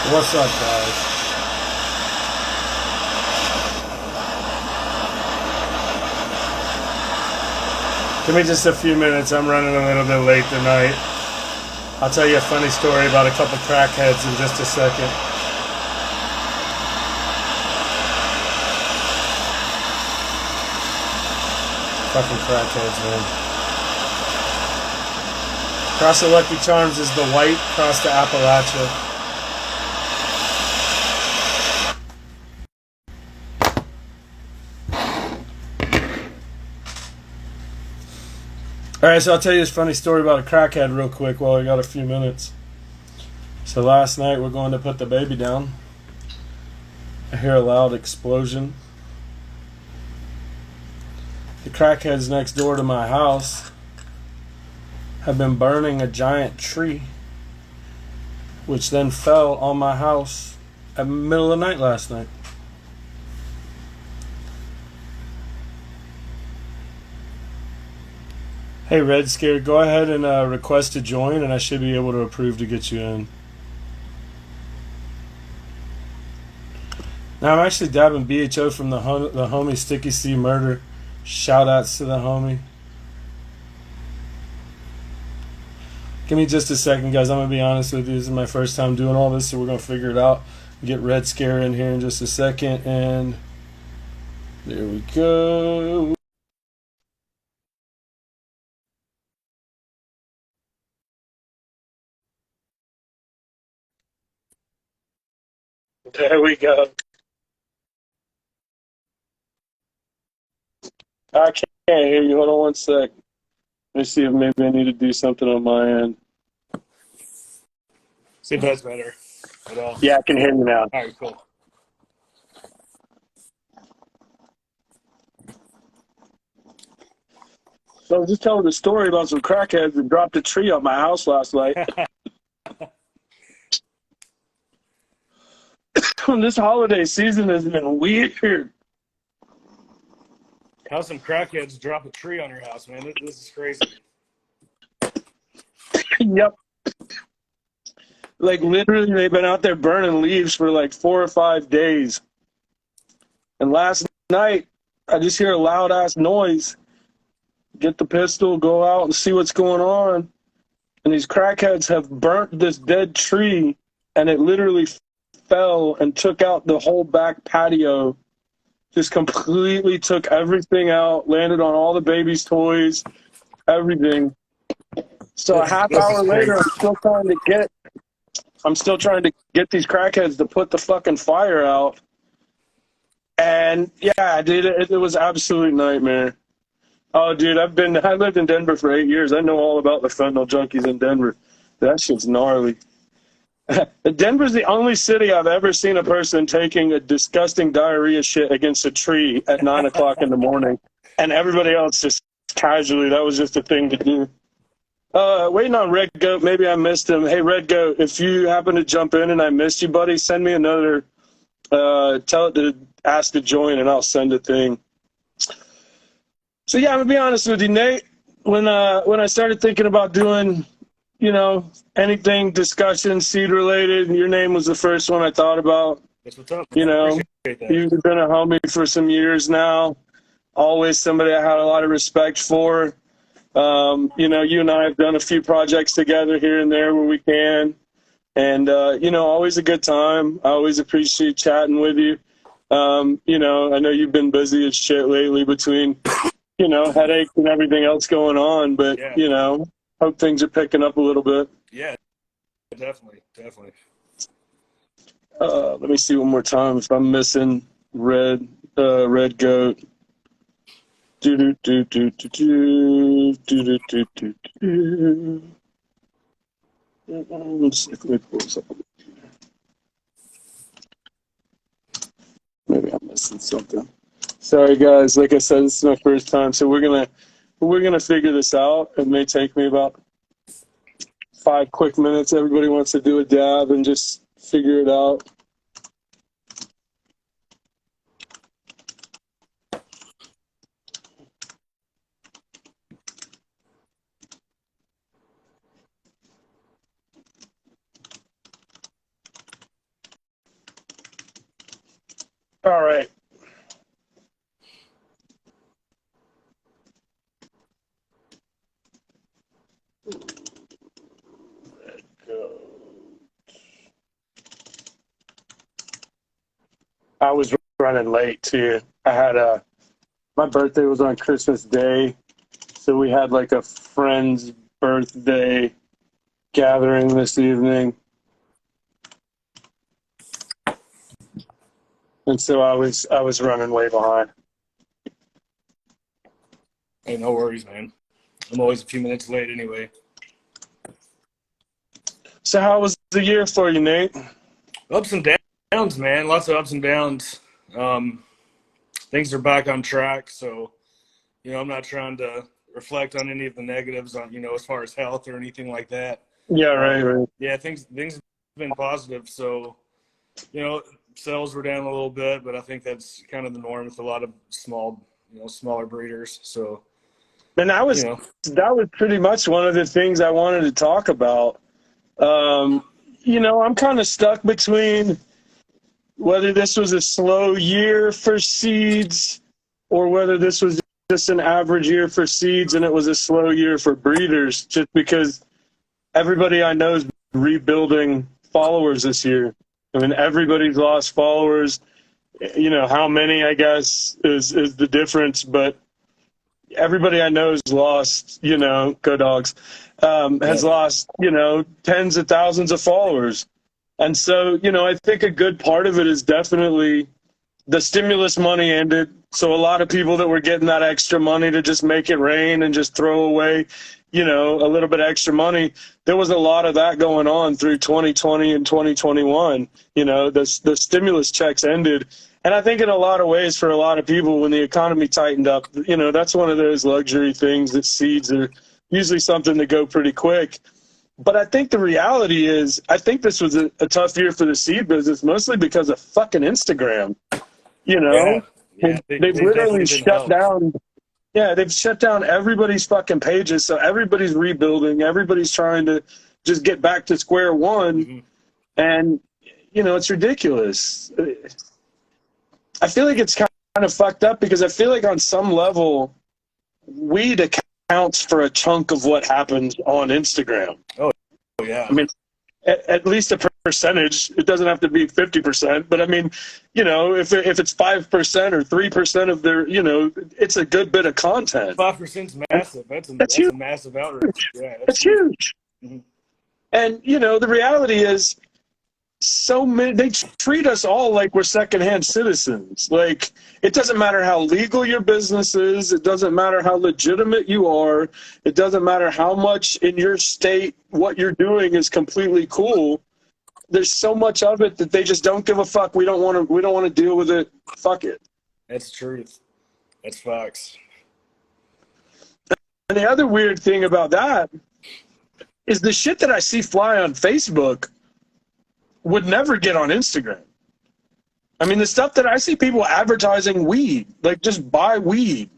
What's up, guys? Give me just a few minutes. I'm running a little bit late tonight. I'll tell you a funny story about a couple crackheads in just a second. Fucking crackheads, man. Cross the Lucky Charms is the white cross to Appalachia. Alright, so I'll tell you this funny story about a crackhead real quick while I got a few minutes. So last night we're going to put the baby down. I hear a loud explosion. The crackheads next door to my house have been burning a giant tree, which then fell on my house at the middle of the night last night. Hey, Red Scare, go ahead and request to join, and I should be able to approve to get you in. Now, I'm actually dabbing BHO from the homie Sticky C Murder. Shout outs to the homie. Give me just a second, guys. I'm going to be honest with you. This is my first time doing all this, so we're going to figure it out. Get Red Scare in here in just a second, and there we go. There we go. I can't hear you. Hold on one sec. Let me see if maybe I need to do something on my end. See if that's better at all. Yeah, I can hear you now. All right, cool. So I was just telling the story about some crackheads that dropped a tree on my house last night. This holiday season has been weird. How some crackheads drop a tree on your house, man? This is crazy. Yep. Like literally they've been out there burning leaves for like 4 or 5 days. And last night I just hear a loud ass noise. Get the pistol, go out and see what's going on. And these crackheads have burnt this dead tree, and it literally fell and took out the whole back patio. Just completely took everything out, landed on all the baby's toys, everything. So a half hour later, I'm still trying to get these crackheads to put the fucking fire out. And yeah, dude, it was an absolute nightmare. Oh, dude, I lived in Denver for 8 years. I know all about the fentanyl junkies in Denver. That shit's gnarly. Denver's the only city I've ever seen a person taking a disgusting diarrhea shit against a tree at 9 o'clock in the morning, and everybody else just casually. That was just a thing to do. Waiting on Red Goat. Maybe I missed him. Hey, Red Goat, if you happen to jump in and I missed you, buddy, send me another. Tell it to ask to join, and I'll send a thing. So yeah, I'm gonna be honest with you, Nate. When I started thinking about doing, anything discussion seed related, your name was the first one I thought about. That's what's up. You know, Appreciate that. you've been a homie for some years now. Always somebody I had a lot of respect for. You and I have done a few projects together here and there where we can. And, always a good time. I always appreciate chatting with you. I know you've been busy as shit lately between, headaches and everything else going on. But, Yeah. Hope things are picking up a little bit. Yeah, definitely. Let me see one more time if I'm missing Red Goat. Do do do do do do do do do do. Let's see if we pull this up. Maybe I'm missing something. Sorry guys, like I said, this is my first time, so we're gonna figure this out. It may take me about 5 quick minutes. Everybody wants to do a dab and just figure it out. All right. I was running late too. I had my birthday was on Christmas Day, so we had like a friend's birthday gathering this evening. And so I was running way behind. Hey, no worries, man. I'm always a few minutes late anyway. So how was the year for you, Nate? Ups and downs, man. Lots of ups and downs. Things are back on track, so I'm not trying to reflect on any of the negatives on as far as health or anything like that. Yeah, right. Yeah, things have been positive. So sales were down a little bit, but I think that's kind of the norm with a lot of smaller breeders. So And that was pretty much one of the things I wanted to talk about. I'm kind of stuck between whether this was a slow year for seeds or whether this was just an average year for seeds and it was a slow year for breeders, just because everybody I know is rebuilding followers this year. I mean, everybody's lost followers. How many, I guess, is the difference, but everybody I know has lost, go dogs, has lost, tens of thousands of followers. And so, I think a good part of it is definitely the stimulus money ended. So a lot of people that were getting that extra money to just make it rain and just throw away, a little bit extra money, there was a lot of that going on through 2020 and 2021. The stimulus checks ended. And I think in a lot of ways for a lot of people, when the economy tightened up, that's one of those luxury things that seeds are usually something that go pretty quick. But I think the reality is, I think this was a tough year for the seed business, mostly because of fucking Instagram. Yeah, they've literally shut down. Yeah, they've shut down everybody's fucking pages. So everybody's rebuilding. Everybody's trying to just get back to square one. Mm-hmm. And, it's ridiculous. I feel like it's kind of fucked up because I feel like on some level, weed accounts for a chunk of what happens on Instagram. Oh yeah. I mean, at least a percentage. It doesn't have to be 50%, but I mean, if it's 5% or 3% of their, it's a good bit of content. 5% is massive. That's a massive outreach. Yeah, that's huge. Mm-hmm. And the reality is, so many, they treat us all like we're secondhand citizens. Like, it doesn't matter how legal your business is. It doesn't matter how legitimate you are. It doesn't matter how much in your state what you're doing is completely cool. There's so much of it that they just don't give a fuck. We don't want to deal with it. Fuck it. That's the truth. That's facts. And the other weird thing about that is the shit that I see fly on Facebook would never get on Instagram. I mean, the stuff that I see people advertising weed, like just buy weed,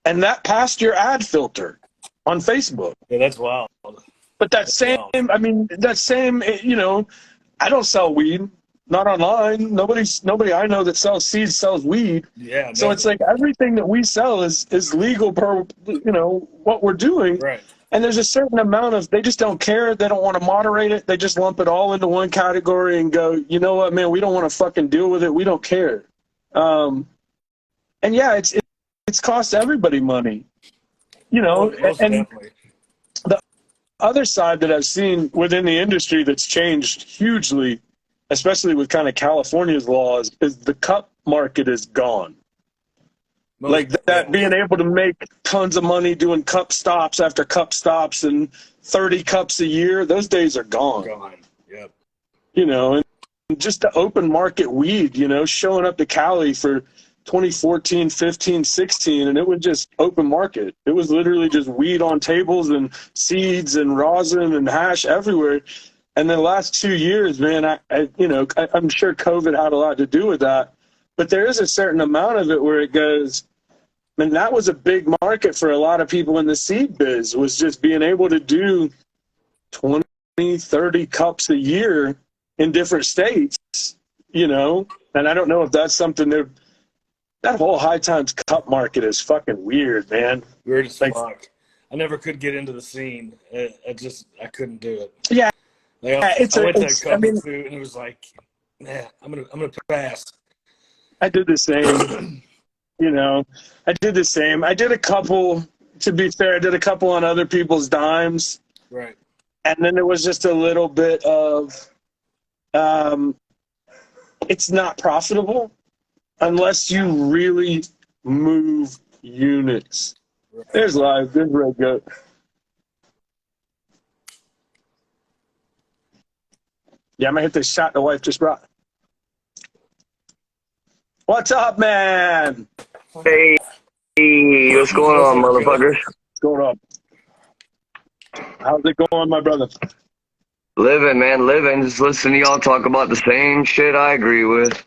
and that passed your ad filter on Facebook. Yeah, that's wild. But that same, I don't sell weed, not online. Nobody I know that sells seeds sells weed. Yeah. So it's like everything that we sell is legal per, what we're doing. Right. And there's a certain amount of, they just don't care. They don't want to moderate it. They just lump it all into one category and go, you know what, man, we don't want to fucking deal with it. We don't care. And yeah, it's cost everybody money, Most and definitely. The other side that I've seen within the industry that's changed hugely, especially with kind of California's laws, is the cup market is gone. Being able to make tons of money doing cup stops after cup stops and 30 cups a year, those days are gone. Yep. And just the open market weed, showing up to Cali for 2014, 15, 16, and it was just open market. It was literally just weed on tables and seeds and rosin and hash everywhere. And then the last 2 years, man, I'm sure COVID had a lot to do with that. But there is a certain amount of it where it goes, and that was a big market for a lot of people in the seed biz, was just being able to do 20, 30 cups a year in different states, And I don't know if that's something that whole High Times Cup market is fucking weird, man. Weird as Like, fuck. I never could get into the scene. I couldn't do it. yeah, Like, I went to a I couple mean, food and it was like, nah, I'm gonna pass. I did the same, you know, I did the same. I did a couple, to be fair, I did a couple on other people's dimes. Right. And then there was just a little bit of, it's not profitable unless you really move units. Right. There's live. There's Red Goat. Yeah, I'm going to hit this shot the wife just brought. What's up, man? Hey, what's going on, motherfuckers? What's going on? How's it going, my brother? Living, man, living. Just listening to y'all talk about the same shit I agree with.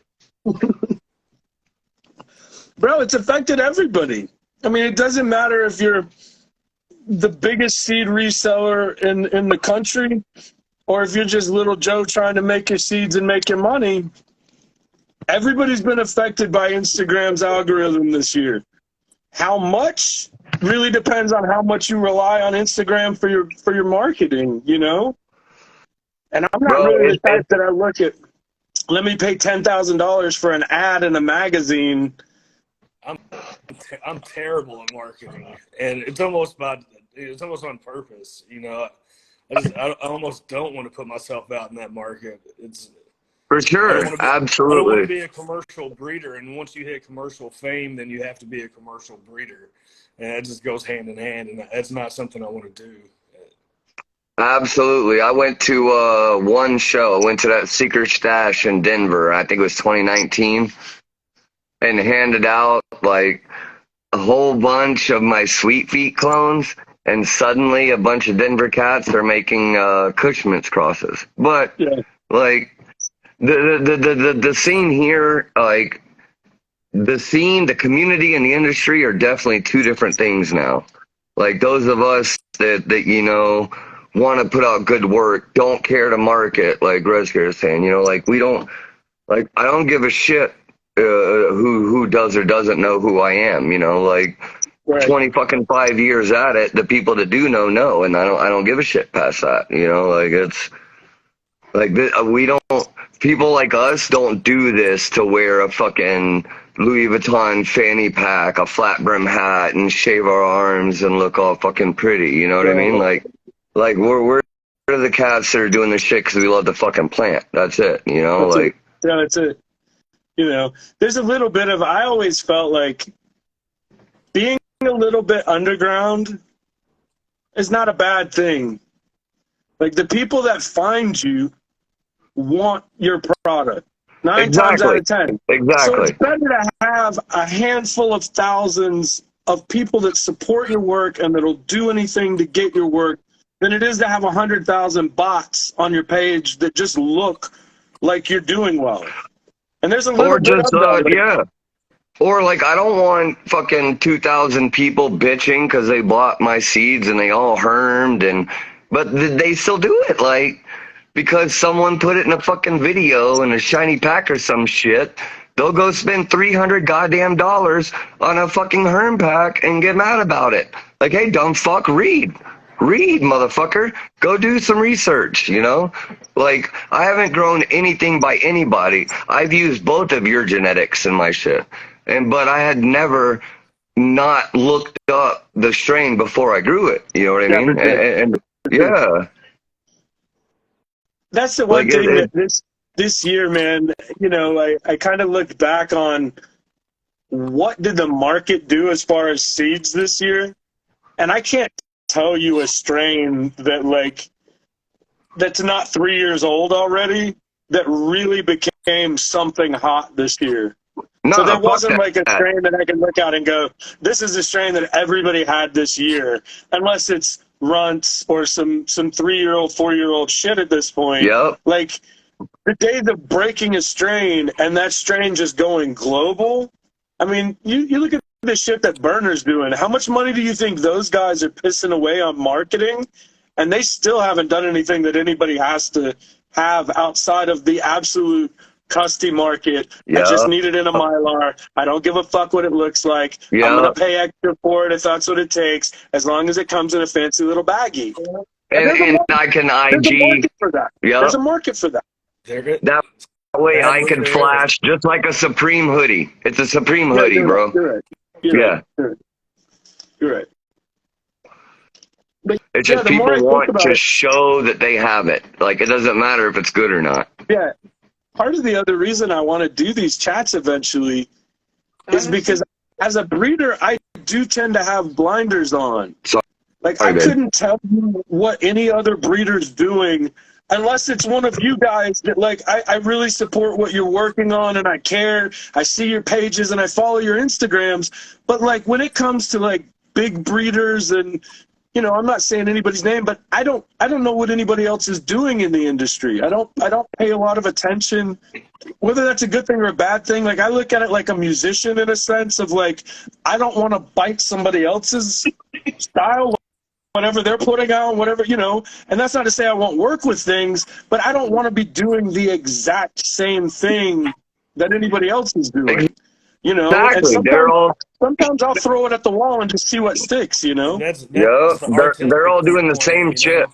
Bro, it's affected everybody. I mean, it doesn't matter if you're the biggest seed reseller in the country or if you're just little Joe trying to make your seeds and make your money. Everybody's been affected by Instagram's algorithm this year. How much really depends on how much you rely on Instagram for your marketing, you know? And I'm not really the type that I look at, let me pay $10,000 for an ad in a magazine. I'm terrible at marketing, and it's almost on purpose. You know, I almost don't want to put myself out in that market. It's For sure, I don't absolutely. want to be a commercial breeder, and once you hit commercial fame, then you have to be a commercial breeder, and it just goes hand in hand, and that's not something I want to do. Absolutely. I went to one show. I went to that Secret Stash in Denver. I think it was 2019, and handed out like a whole bunch of my Sweet Feet clones, and suddenly a bunch of Denver cats are making Cushman's crosses. But Yeah. like the scene here, like the scene, the community, and the industry are definitely two different things now. Like those of us that you know want to put out good work, don't care to market, like Rezker is saying. You know, like we don't, like I don't give a shit who does or doesn't know who I am. You know, like Right. 20 fucking 5 years at it, the people that do know, and I don't give a shit past that. You know, like it's like we don't. People like us don't do this to wear a fucking Louis Vuitton fanny pack, a flat brim hat, and shave our arms and look all fucking pretty. You know what I mean? Like we're the cats that are doing this shit because we love the fucking plant. That's it. You know, That's like it. Yeah, that's it. You know, there's a little bit of, I always felt like being a little bit underground is not a bad thing. Like the people that find you want your product 9 times out of 10. So Exactly. it's better to have a handful of thousands of people that support your work and that'll do anything to get your work than it is to have 100,000 bots on your page that just look like you're doing well. And there's a little Or bit just of that. yeah. Or like I don't want fucking 2,000 people bitching because they bought my seeds and they all hermed but they still do it like because someone put it in a fucking video in a shiny pack or some shit. They'll go spend 300 goddamn dollars on a fucking herm pack and get mad about it. Like, hey, dumb fuck, read, motherfucker. Go do some research. You know, like I haven't grown anything by anybody. I've used both of your genetics in my shit. But I had never not looked up the strain before I grew it. You know what I mean? And yeah, That's the one like thing that this year, man, you know, I kind of looked back on what did the market do as far as seeds this year? And I can't tell you a strain that like that's not 3 years old already that really became something hot this year. So there wasn't like a strain that I can look at and go, this is a strain that everybody had this year, unless it's runts or some 3-year-old, 4-year-old shit at this point. Yep. Like the days of breaking a strain and that strain just going global. I mean, you look at the shit that Burner's doing. How much money do you think those guys are pissing away on marketing? And they still haven't done anything that anybody has to have outside of the absolute custom market. I Yeah. just need it in a Mylar. I don't give a fuck what it looks like. Yeah. I'm going to pay extra for it if that's what it takes, as long as it comes in a fancy little baggie. And I can There's a IG. market for that. Yeah. There's a market for that. That way I Sadly, can there flash just like a Supreme hoodie. It's a Supreme Yeah, hoodie, you're bro. right. You're right. You're Yeah. right. You're right. You're right. But It's yeah, just the more I people think want about to it, show that they have it. Like, it doesn't matter if it's good or not. yeah, part of the other reason I want to do these chats eventually is because as a breeder, I do tend to have blinders on. Sorry, Like, I babe. couldn't tell you what any other breeder's doing unless it's one of you guys that, like, I really support what you're working on and I care. I see your pages and I follow your Instagrams. But, like, when it comes to, like, big breeders and, you know, I'm not saying anybody's name, but I don't know what anybody else is doing in the industry. I don't pay a lot of attention, whether that's a good thing or a bad thing. Like, I look at it like a musician in a sense of, like, I don't want to bite somebody else's style, whatever they're putting out, whatever, you know. And that's not to say I won't work with things, but I don't want to be doing the exact same thing that anybody else is doing, you know. And Exactly. sometimes I'll throw it at the wall and just see what sticks, you know. That's Yeah. the artistic They're all doing the viewpoint, same you know? shit.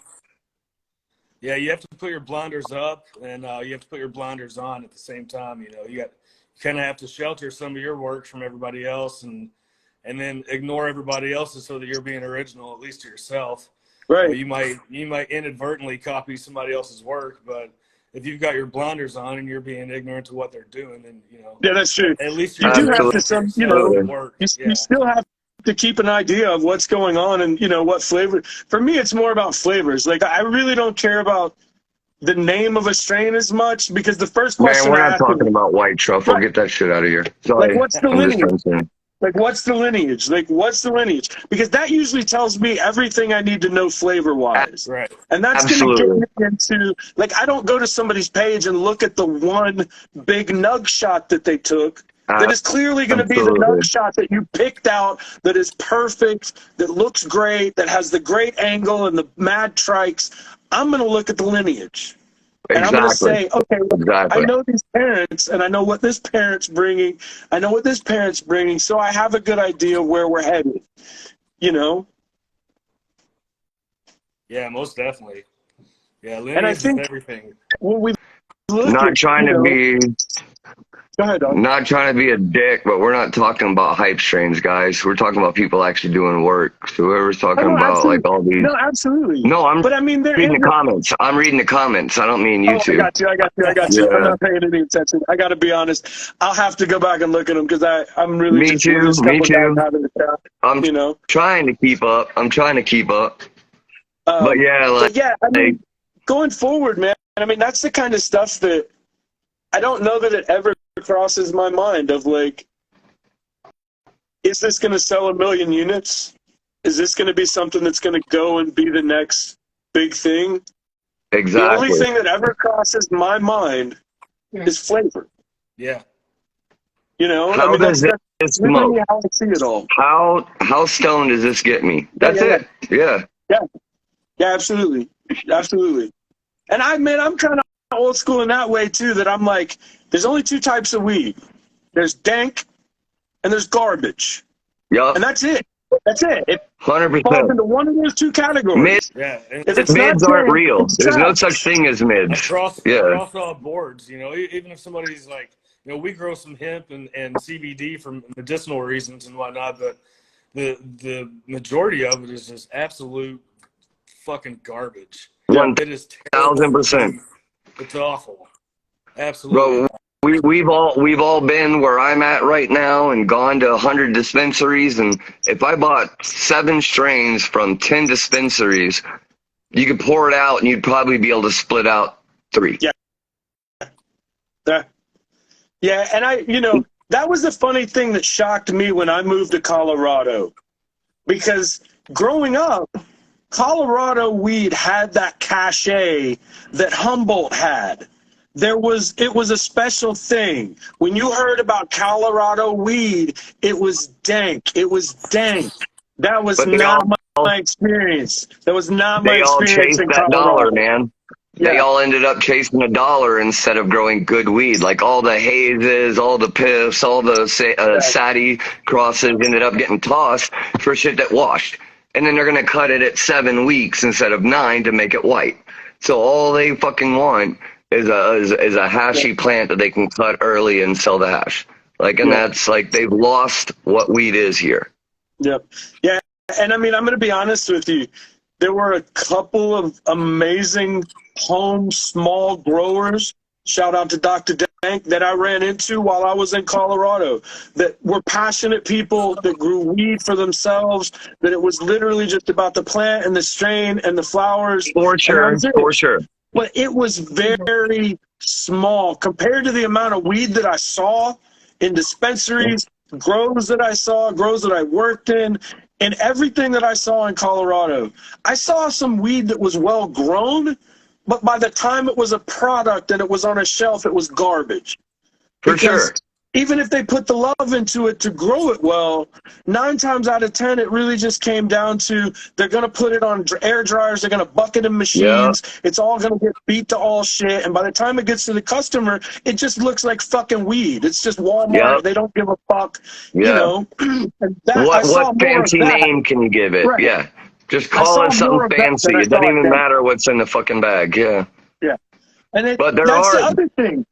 Yeah, you have to put your blinders up, and you have to put your blinders on at the same time. You know, you kind of have to shelter some of your work from everybody else, and then ignore everybody else's so that you're being original, at least to yourself. Right. You might inadvertently copy somebody else's work, but if you've got your blinders on and you're being ignorant to what they're doing, then, you know. Yeah, that's true. At least You you're do have original to, you yourself know, and work. you still have to keep an idea of what's going on and, you know, what flavor. For me, it's more about flavors. Like, I really don't care about the name of a strain as much, because the first question Man, we're I not ask talking is, about white truffle. Get that shit out of here. Sorry. like, what's the I'm just lineage? trying to say. Like, what's the lineage? Like, what's the lineage? Because that usually tells me everything I need to know flavor-wise. Right. And that's going to Absolutely. get me into, like, I don't go to somebody's page and look at the one big nug shot that they took that is clearly going to be the Absolutely. nug shot that you picked out, that is perfect, that looks great, that has the great angle and the mad trikes. I'm going to look at the lineage. And I'm going to say, okay, I know these parents, and I know what this parent's bringing. I know what this parent's bringing, so I have a good idea where we're headed, you know? Yeah, most definitely. Yeah, And I lineage think is everything. when we look Not at, trying you to know, be go ahead, dog. not trying to be a dick, but we're not talking about hype strains, guys. We're talking about people actually doing work. So whoever's talking about like all these. No, absolutely. No, I'm But I mean, there reading is the comments. I'm reading the comments. I don't mean Oh, YouTube. I got you. Yeah. I'm not paying any attention. I got to be honest. I'll have to go back and look at them because I'm really Me just, too, we're just a me couple too. guys having a chat, I'm you know? trying to keep up. But yeah, like, But yeah, I mean, going forward, man, I mean, that's the kind of stuff that I don't know that it ever crosses my mind of, like, is this going to sell 1 million units? Is this going to be something that's going to go and be the next big thing? exactly. The only thing that ever crosses my mind is flavor. Yeah. You know, How I mean, does that's this literally smoke? how I see it all. How stoned does this get me? That's it. Yeah. Yeah, absolutely. Absolutely. And I'm kind of old school in that way, too, that I'm like, there's only 2 types of weed. There's dank and there's garbage. Yup. And that's it. That's it. It 100%. falls into one of those 2 categories. Yeah. And If it's not Mids aren't dank, real. it's There's no trash. such thing as mids. across Yeah. all boards, you know, even if somebody's like, you know, we grow some hemp and CBD for medicinal reasons and whatnot, but the majority of it is just absolute fucking garbage. It is terrible. 1,000%. It's awful. Absolutely. Bro, we've all been where I'm at right now and gone to 100 dispensaries, and if I bought 7 strains from 10 dispensaries, you could pour it out and you'd probably be able to split out 3. Yeah, and you know, that was the funny thing that shocked me when I moved to Colorado. Because growing up, Colorado weed had that cachet that Humboldt had. It was a special thing. When you heard about Colorado weed, it was dank. It was dank. That was not my experience. That was not my They all experience chase in that Colorado. dollar, man. They Yeah, all ended up chasing a dollar instead of growing good weed. Like all the hazes, all the piffs, all the yeah, Sati crosses ended up getting tossed for shit that washed. And then they're going to cut it at 7 weeks instead of 9 to make it white. So all they fucking want is a yeah, hashy plant that they can cut early and sell the hash. Like, and yeah, that's like they've lost what weed is here. yeah, yeah. And I mean, I'm going to be honest with you. There were a couple of amazing home small growers. Shout out to Dr. Dank that I ran into while I was in Colorado. That were passionate people that grew weed for themselves. That it was literally just about the plant and the strain and the flowers, For and that sure, was it. for sure. But it was very small compared to the amount of weed that I saw in dispensaries, grows that I saw, grows that I worked in, and everything that I saw in Colorado. I saw some weed that was well grown, but by the time it was a product and it was on a shelf, it was garbage. For Because sure. even if they put the love into it to grow it well, 9 times out of 10, it really just came down to they're going to put it on air dryers, they're going to bucket in Yeah, machines, it's all going to get beat to all shit. And by the time it gets to the customer, it just looks like fucking weed. It's just yeah, Walmart. They don't give a fuck, you yeah. know. And that I What saw more of fancy that. name can you give it? Right. Yeah. Just I call saw it something more of that than fancy. I It doesn't saw even again. matter what's in the fucking bag. Yeah. Yeah. And But there that's the are, other thing.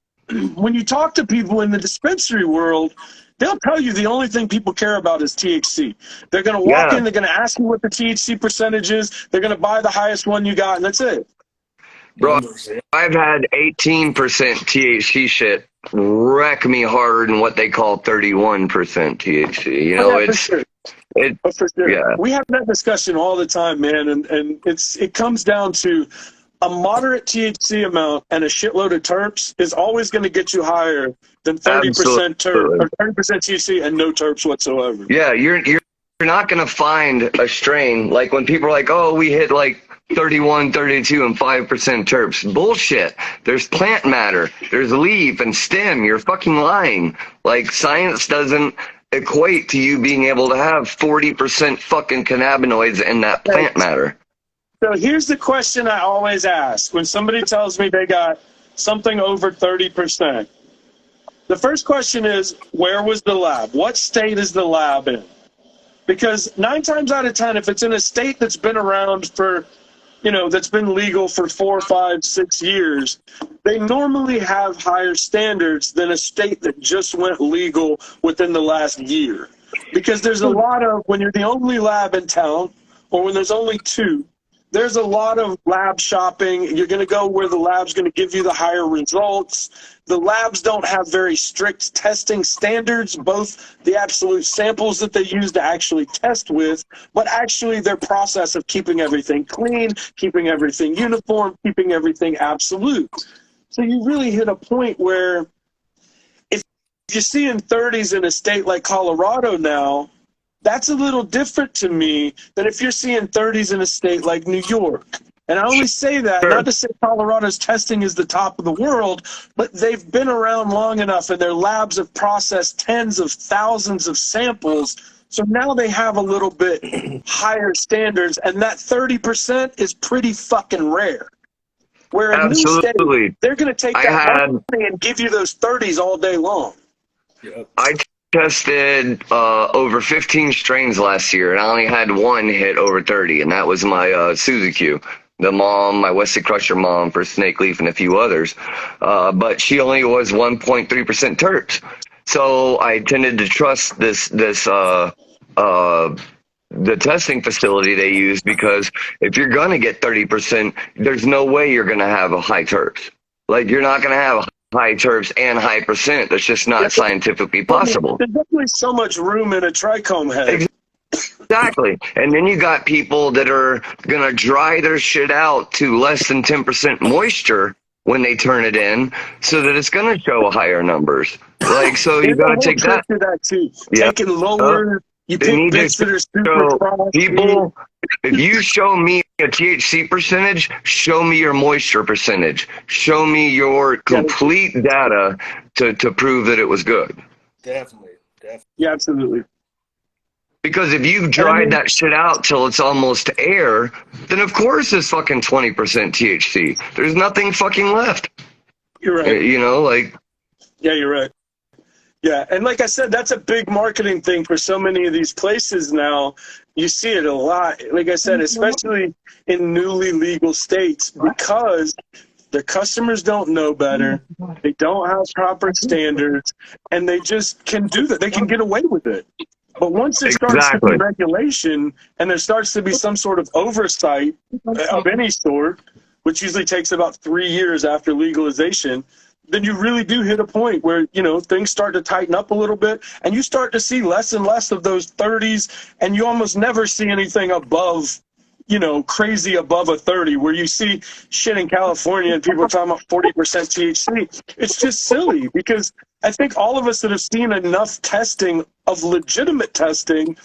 When you talk to people in the dispensary world, they'll tell you the only thing people care about is THC. They're going to walk yeah, in, they're going to ask you what the THC percentage is, they're going to buy the highest one you got, and that's it. bro, Numbers. Yeah. I've had 18% THC shit wreck me hard in what they call 31% THC. You Oh, know, yeah, for sure. it, Oh, for sure. yeah, We have that discussion all the time, man, and it comes down to a moderate THC amount and a shitload of terps is always going to get you higher than 30% terp absolutely. or 30% THC and no terps whatsoever. Yeah, you're not gonna find a strain like when people are like, oh, we hit like 31, 32, and 5% terps. Bullshit. There's plant matter. There's leaf and stem. You're fucking lying. Like science doesn't equate to you being able to have 40% fucking cannabinoids in that Okay. plant matter. So here's the question I always ask when somebody tells me they got something over 30%. The first question is, where was the lab? What state is the lab in? Because 9 times out of 10, if it's in a state that's been around for, that's been legal for 4, 5, 6 years, they normally have higher standards than a state that just went legal within the last year. Because there's a lot of, when you're the only lab in town, or when there's only two, there's a lot of lab shopping. You're going to go where the lab's going to give you the higher results. The labs don't have very strict testing standards, both the absolute samples that they use to actually test with, but actually their process of keeping everything clean, keeping everything uniform, keeping everything absolute. So you really hit a point where if you're seeing 30s in a state like Colorado now, that's a little different to me than if you're seeing 30s in a state like New York. And I only say that Sure. not to say Colorado's testing is the top of the world, but they've been around long enough and their labs have processed tens of thousands of samples. So now they have a little bit higher standards, and that 30% is pretty fucking rare. Where a new state, Absolutely. they're going to take I that had money and give you those 30s all day long. Yep. I tested over 15 strains last year, and I only had one hit over 30, and that was my Suzy Q, the mom, my Wesley Crusher mom for Snake Leaf and a few others. But she only was 1.3% terps. So I tended to trust the testing facility they use, because if you're going to get 30%, there's no way you're going to have a high terps. Like, you're not going to have high terps and high percent. That's just not scientifically possible. There's definitely so much room in a trichome head. Exactly. And then you got people that are going to dry their shit out to less than 10% moisture when they turn it in, so that it's going to show higher numbers. Like, so you There's a got to whole take trick that. to that too. Yeah. Take it lower. You They pick need to bits that are super show frosty. people, if you show me a THC percentage, show me your moisture percentage. Show me your complete data to prove that it was good. Definitely. Yeah, absolutely. Because if you've And I dried mean, that shit out till it's almost air, then of course it's fucking 20% THC. There's nothing fucking left. you're right. You know, like, Yeah, you're right. Yeah, and like I said, that's a big marketing thing for so many of these places now. You see it a lot, like I said, especially in newly legal states, because their customers don't know better, they don't have proper standards, and they just can do that. They can get away with it. But once there starts to be exactly. regulation and there starts to be some sort of oversight of any sort, which usually takes about 3 years after legalization, then you really do hit a point where, you know, things start to tighten up a little bit and you start to see less and less of those 30s, and you almost never see anything above, you know, crazy above a 30, where you see shit in California and people are talking about 40% THC. It's just silly, because I think all of us that have seen enough testing of legitimate testing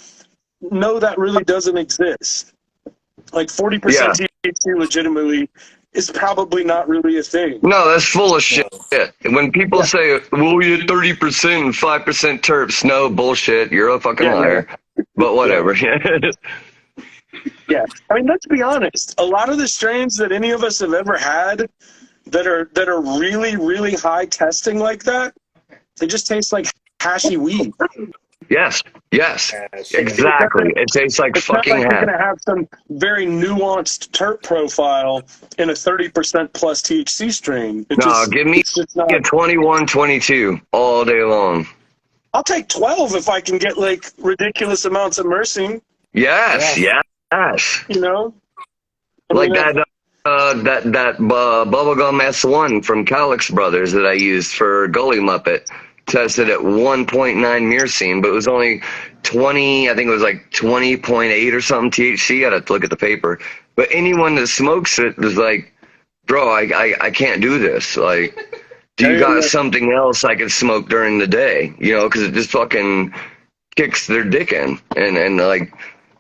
know that really doesn't exist. Like 40% Yeah. THC legitimately is probably not really a thing. No, that's full of shit. No. When people Yeah. say, well, we had 30% and 5% terps, no, bullshit. You're a fucking Yeah, liar. But yeah, whatever. yeah. I mean, let's be honest. A lot of the strains that any of us have ever had that are really, really high testing like that, they just taste like hashy weed. Yes. Yes. Yes. Exactly. It tastes like It's not fucking like you're hash. going to have some very nuanced terp profile in a 30% plus THC strain. No, give me It's just not. a 21, 22 all day long. I'll take 12 if I can get like ridiculous amounts of myrcene, Yes. Yeah. Yes. you know? I Like mean, that bubblegum S1 from Calix Brothers that I used for Gully Muppet, tested at 1.9 myrcene, but it was only 20, I think it was like 20.8 or something THC. I'd have to look at the paper. But anyone that smokes it was like, bro, I can't do this. Like, do you got yeah. something else I could smoke during the day? You know, because it just fucking kicks their dick in. And like,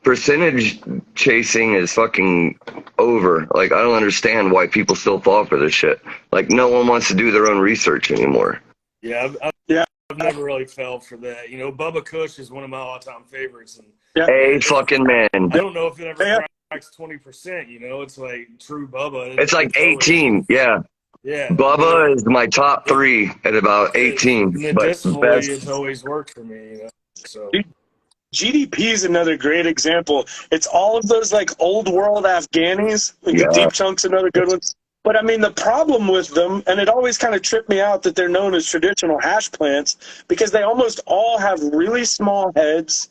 percentage chasing is fucking over. Like, I don't understand why people still fall for this shit. Like, no one wants to do their own research anymore. Yeah. Yeah. I've never really fell for that. You know, Bubba Kush is one of my all-time favorites, and Yeah. A fucking man. I don't know if it ever Yeah. cracks 20%. You know, it's like true Bubba. It's like It's always, 18. Yeah. yeah. I mean, Bubba is my top it, three at about 18. But medicinally, best. it's always worked for me. You know, so Dude, GDP is another great example. It's all of those like old world Afghanis, like the Yeah. deep chunk's another good one. But I mean, the problem with them, and it always kind of tripped me out that they're known as traditional hash plants, because they almost all have really small heads.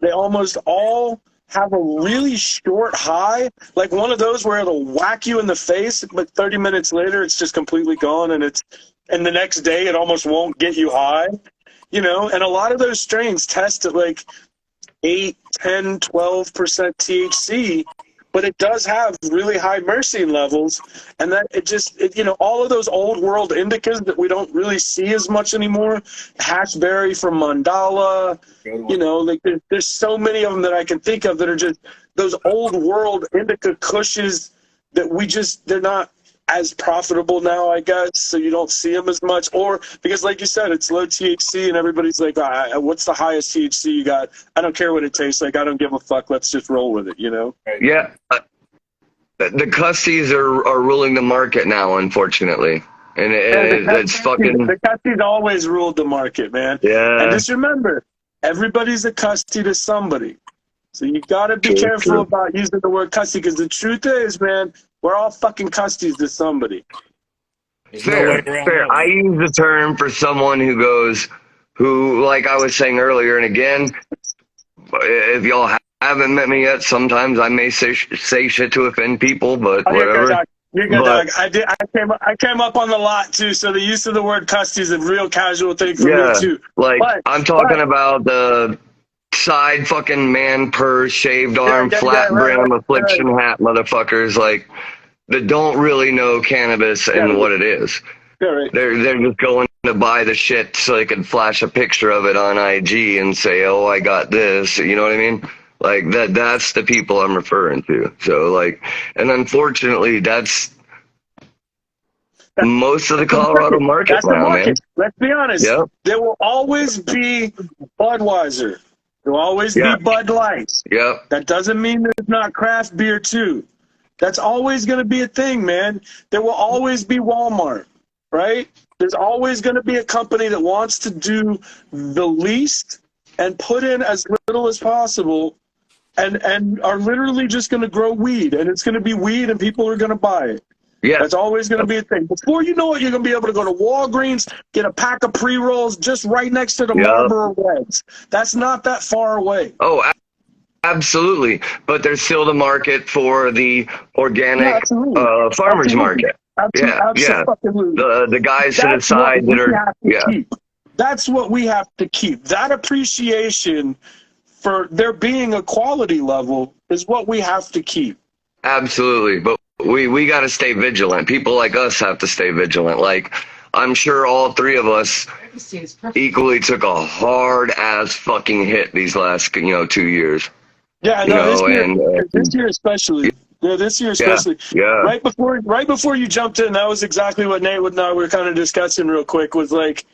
They almost all have a really short high, like one of those where it'll whack you in the face, but 30 minutes later it's just completely gone, and the next day it almost won't get you high, you know. And a lot of those strains test at like 8, 10, 12% THC, but it does have really high myrcene levels, and that you know, all of those old world indicas that we don't really see as much anymore, Hashberry from Mandala, you know, like there's so many of them that I can think of that are just those old world indica kushes that they're not as profitable now, I guess, so you don't see them as much. Or because, like you said, it's low THC, and everybody's like, what's the highest THC you got? I don't care what it tastes like. I don't give a fuck. Let's just roll with it, you know? Yeah. The cussies are ruling the market now, unfortunately. And it's fucking. The cussie's always ruled the market, man. And Yeah. just remember, everybody's a cussie to somebody. So you got to be True, careful true. about using the word cussy, because the truth is, man, we're all fucking cussies to somebody. there's no way around Fair. that I one. use the term for someone who, like I was saying earlier, and again, if y'all haven't met me yet, sometimes I may say shit to offend people, but Oh, you're good, whatever. dog. You're good, But dog. I came up on the lot too, so the use of the word cussy is a real casual thing for me yeah, too. like But I'm talking about the side fucking man purse, shaved arm, flat brim, right. affliction hat motherfuckers, like that don't really know cannabis Yeah, and what it is. yeah, right. They're just going to buy the shit so they can flash a picture of it on IG and say, "Oh, I got this." You know what I mean? Like that's the people I'm referring to. So like, and unfortunately, that's most of the Colorado market That's the now, man. market. Let's be honest. Yep. There will always be Budweiser, There'll always Yeah. be Bud Lights. Yep. That doesn't mean there's not craft beer too. That's always going to be a thing, man. There will always be Walmart, right? There's always going to be a company that wants to do the least and put in as little as possible and are literally just going to grow weed. And it's going to be weed and people are going to buy it. Yeah. That's always going to be a thing. Before you know it, you're going to be able to go to Walgreens, get a pack of pre-rolls just right next to the Marlboro Reds. That's not that far away. Oh, absolutely. But there's still the market for the organic farmers market. Absolutely. Yeah. The guys to the side that are keep. That's what we have to keep. That appreciation for there being a quality level is what we have to keep. Absolutely. But we got to stay vigilant. People like us have to stay vigilant. Like, I'm sure all three of us equally took a hard ass fucking hit these last 2 years. Yeah, no, this year especially. Yeah, this year especially. Yeah. Right before you jumped in, that was exactly what Nate and I were kind of discussing real quick, was like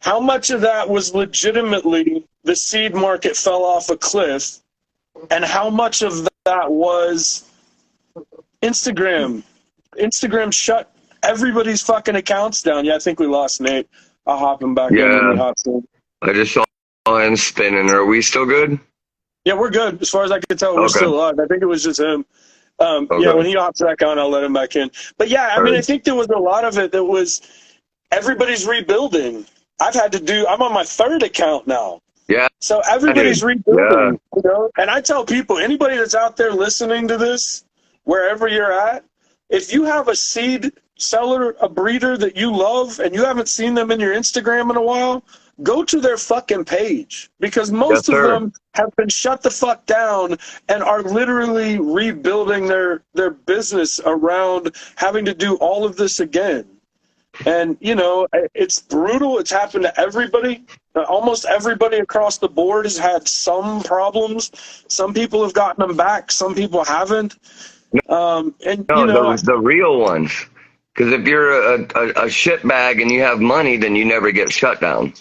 how much of that was legitimately the seed market fell off a cliff, and how much of that was Instagram. Instagram shut everybody's fucking accounts down. Yeah, I think we lost Nate. I'll hop him back in when he hops in. I just saw him spinning. Are we still good? Yeah, we're good. As far as I can tell, we're still alive. I think it was just him. Yeah, when he hops back on, I'll let him back in. But yeah, I mean, I think there was a lot of it that was everybody's rebuilding. I'm on my third account now. Yeah. So everybody's rebuilding, And I tell people, anybody that's out there listening to this, wherever you're at, if you have a seed seller, a breeder that you love, and you haven't seen them in your Instagram in a while, go to their fucking page, because most of them have been shut the fuck down and are literally rebuilding their business around having to do all of this again. And, it's brutal. It's happened to everybody. Almost everybody across the board has had some problems. Some people have gotten them back. Some people haven't. The real ones. Because if you're a shitbag and you have money, then you never get shut down.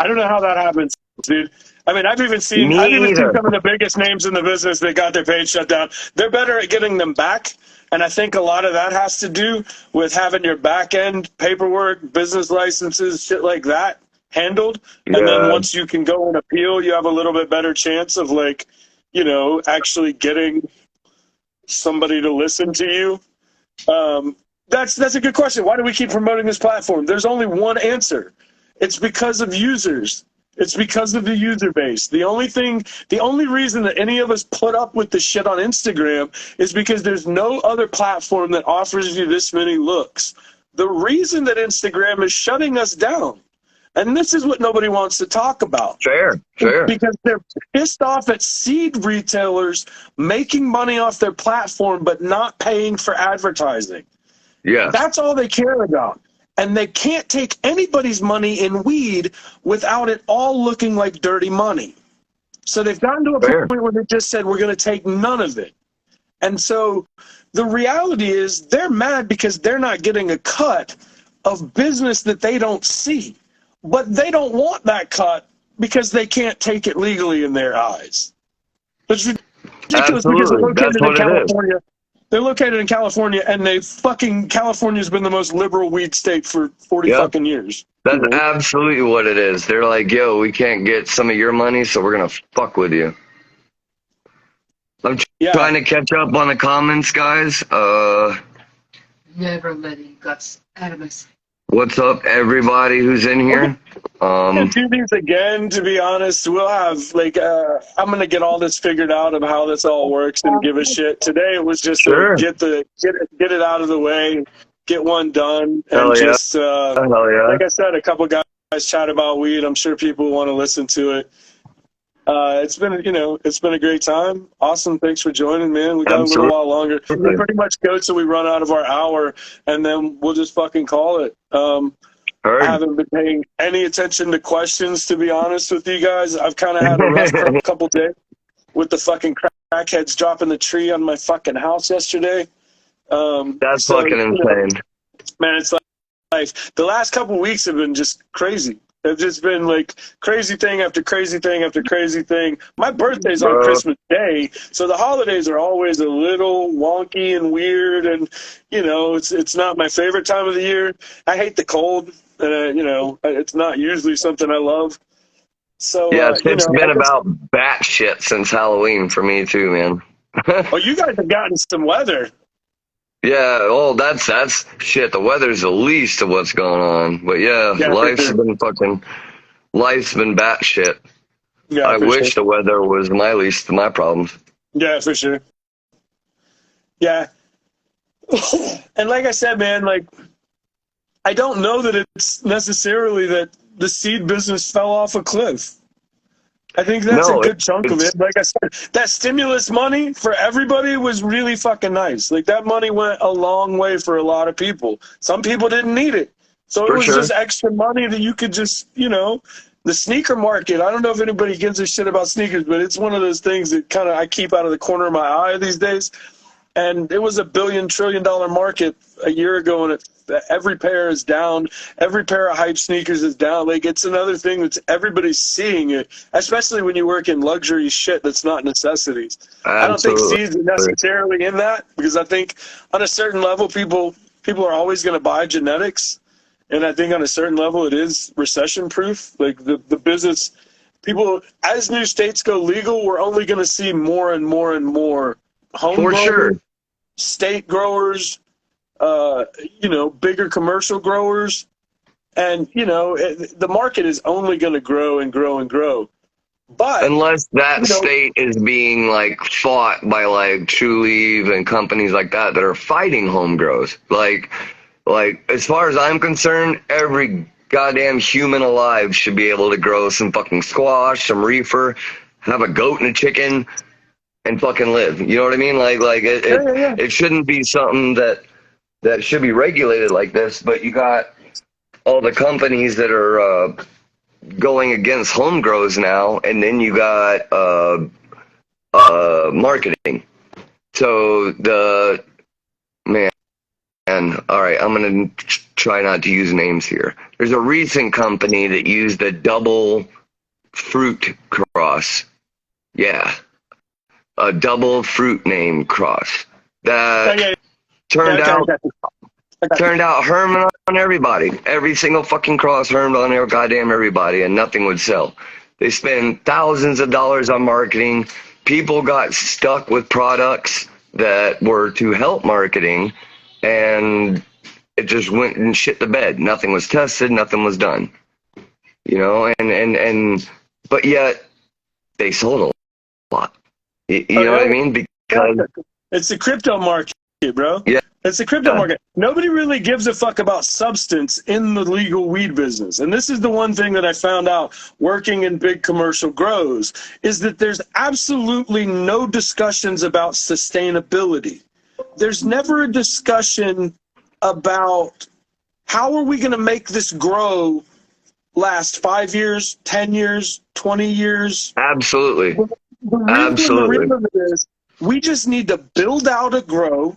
I don't know how that happens, dude. I mean, I've even seen some of the biggest names in the business that got their page shut down. They're better at getting them back. And I think a lot of that has to do with having your back end paperwork, business licenses, shit like that handled. And then once you can go and appeal, you have a little bit better chance of actually getting somebody to listen to you. That's a good question. Why do we keep promoting this platform? There's only one answer. It's because of users. It's because of the user base. The only reason that any of us put up with the shit on Instagram is because there's no other platform that offers you this many looks. The reason that Instagram is shutting us down, and this is what nobody wants to talk about. Fair. Because they're pissed off at seed retailers making money off their platform but not paying for advertising. Yeah. That's all they care about. And they can't take anybody's money in weed without it all looking like dirty money. So they've gotten to a point where they just said, we're going to take none of it. And so the reality is they're mad because they're not getting a cut of business that they don't see. But they don't want that cut because they can't take it legally in their eyes. It's ridiculous because they're located in California. They're located in California, and California's been the most liberal weed state for 40 fucking years. That's absolutely what it is. They're like, yo, we can't get some of your money, so we're going to fuck with you. I'm trying to catch up on the comments, guys. Never letting guts out of us. What's up, everybody who's in here? Do these again, to be honest. We'll have, I'm going to get all this figured out of how this all works and give a shit. Today it was just get it out of the way, get one done, and like I said, a couple guys chat about weed. I'm sure people want to listen to it. It's been a great time. Awesome. Thanks for joining, man. We got a little while longer. We pretty much go till we run out of our hour, and then we'll just fucking call it. I haven't been paying any attention to questions, to be honest with you guys. I've kind of had a rough couple days with the fucking crackheads dropping the tree on my fucking house yesterday. That's fucking insane. Man, it's like the last couple weeks have been just crazy. It's just been like crazy thing after crazy thing after crazy thing. My birthday's on Bro, Christmas Day, so the holidays are always a little wonky and weird, and it's not my favorite time of the year. I hate the cold, and it's not usually something I love. So yeah, it's I been guess. about bat shit since Halloween for me too, man. Oh, you guys have gotten some weather. Yeah, well, that's shit. The weather's the least of what's going on, but yeah, Yeah, for sure. life's been bat shit. Yeah, I for sure. wish the weather was my least of my problems. Yeah, for sure. Yeah. And like I said, man, like I don't know that it's necessarily that the seed business fell off a cliff. I think that's a No, good chunk of it's it. Like I said, that stimulus money for everybody was really fucking nice. Like that money went a long way for a lot of people. Some people didn't need it. So it for was sure. just extra money that you could just, the sneaker market. I don't know if anybody gives a shit about sneakers, but it's one of those things that kind of I keep out of the corner of my eye these days. And it was a $1 billion market a year ago, and every pair is down. Every pair of hype sneakers is down. Like it's another thing that's everybody's seeing it, especially when you work in luxury shit that's not necessities. I don't think Absolutely. seeds are necessarily in that because I think on a certain level, people are always going to buy genetics, and I think on a certain level, it is recession proof. Like the business people, as new states go legal, we're only going to see more and more and more For homegrown sure. state growers, bigger commercial growers. And, the market is only going to grow and grow and grow. But, Unless that you know, state is being like fought by like True Leave and companies like that are fighting home grows. Like as far as I'm concerned, every goddamn human alive should be able to grow some fucking squash, some reefer, have a goat and a chicken, and fucking live. You know what I mean? Like it yeah, it, yeah, yeah. it shouldn't be something that should be regulated like this. But you got all the companies that are going against home grows now, and then you got marketing. So the man, all right, I'm gonna try not to use names here. There's a recent company that used a double fruit cross. Yeah, a double fruit name cross Yeah, that yeah, yeah. turned Okay, out I got you. turned out herming on everybody. Every single fucking cross hermed on their goddamn everybody, and nothing would sell. They spend thousands of dollars on marketing. People got stuck with products that were to help marketing, and it just went and shit the bed. Nothing was tested. Nothing was done. But yet they sold a lot. You Oh, know what yeah, I mean? yeah. Because It's the crypto market, bro. yeah, It's the crypto yeah, market. Nobody really gives a fuck about substance in the legal weed business. And this is the one thing that I found out working in big commercial grows is that there's absolutely no discussions about sustainability. There's never a discussion about how are we going to make this grow last 5 years, 10 years, 20 years. absolutely, The real and the absolutely. real of it is we just need to build out a grow.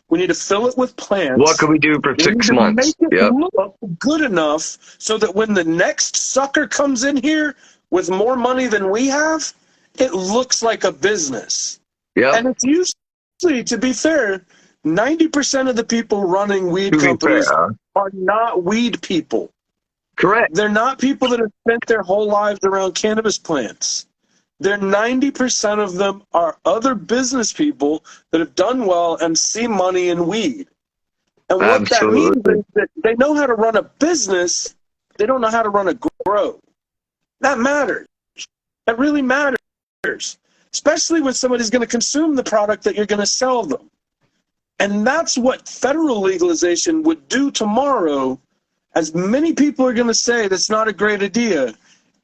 We need to fill it with What plants. could we do for We need 6 to make months? it Yep, look good enough so that when the next sucker comes in here with more money than we have, it looks like a business. yep. And it's usually, to be fair, 90% of the people running weed To be companies fair, are not weed people. correct. They're not people that have spent their whole lives around cannabis plants. They're 90% of them are other business people that have done well and see money in weed. And what that means Absolutely. is that they know how to run a business, they don't know how to run a grow. That matters. That really matters. Especially when somebody's going to consume the product that you're going to sell them. And that's what federal legalization would do tomorrow. As many people are going to say that's not a great idea,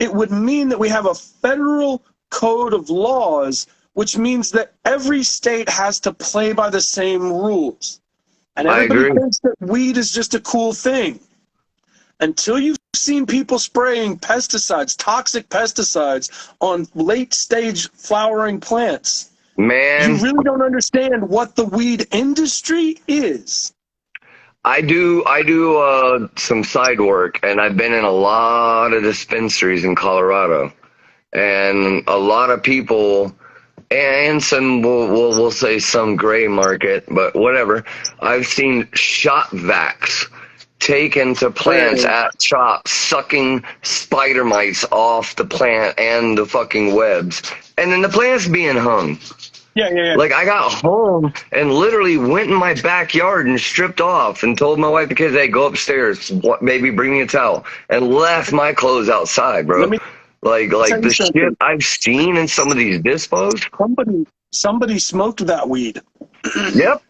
it would mean that we have a federal code of laws, which means that every state has to play by the same rules. And I everybody agree. thinks that weed is just a cool thing. Until you've seen people spraying pesticides, toxic pesticides, on late stage flowering plants, you Man, really don't understand what the weed industry is. I do some side work, and I've been in a lot of dispensaries in Colorado, and a lot of people, and some we'll say some gray market, but whatever. I've seen shop vacs taken to plants at shops, sucking spider mites off the plant and the fucking webs, and then the plant's being hung. Yeah. Like, I got home and literally went in my backyard and stripped off and told my wife and kids, hey, go upstairs, baby, bring me a towel, and left my clothes outside, Let bro. me Like tell you the shit something. I've seen in some of these dispos. Somebody smoked that weed. Yep.